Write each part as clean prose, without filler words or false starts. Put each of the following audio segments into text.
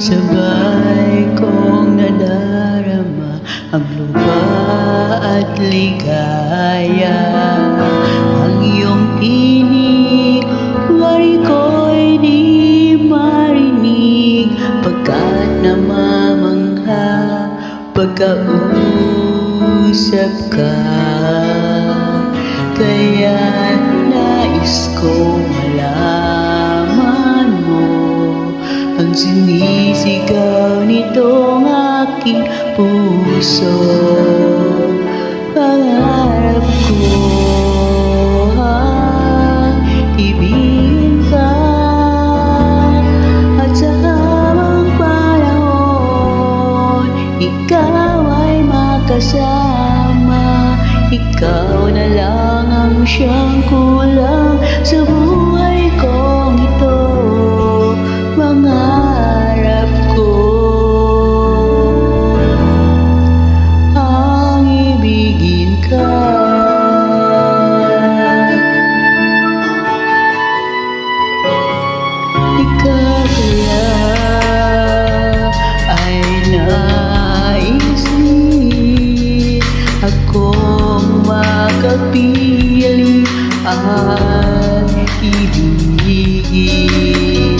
Sabay kong nadarama ang luha at ligaya. Ang iyong tinig, wari ko'y di marinig, pagkat namamangha pagkausap ka. Kaya nais kong malaman mo ang sinisigaw nitong aking puso. Pangarap ko ibigin ka, at sa habang panahon ikaw ay makasama. Ikaw na lang ang siyang kulang sa buhay kong ito. Mangarap ko ang ibigin ka. Ikaw kaya ay naisip akong makapili at ibigin.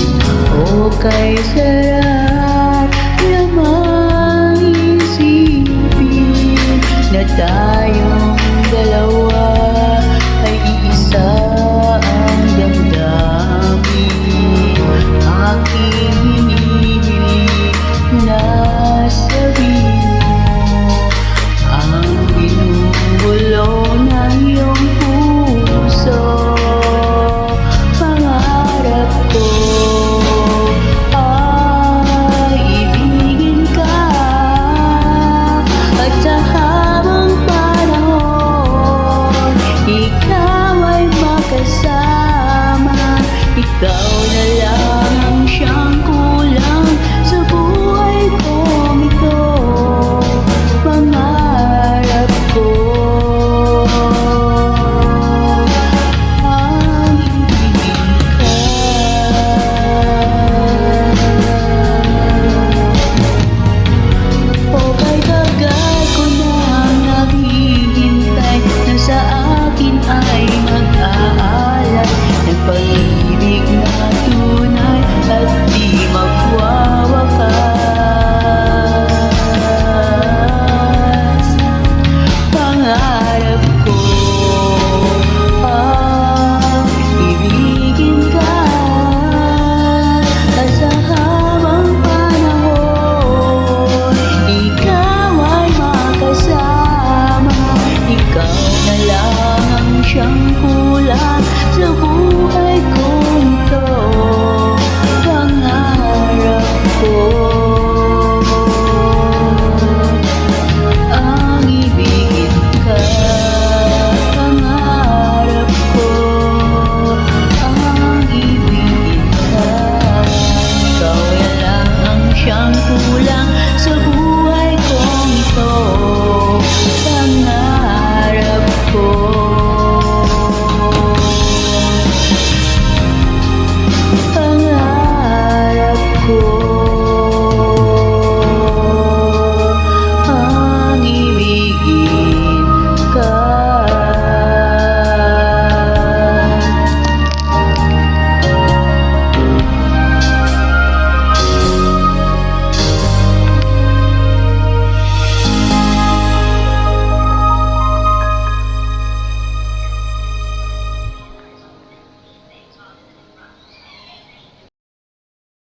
O kay sarap namang isipin na tayo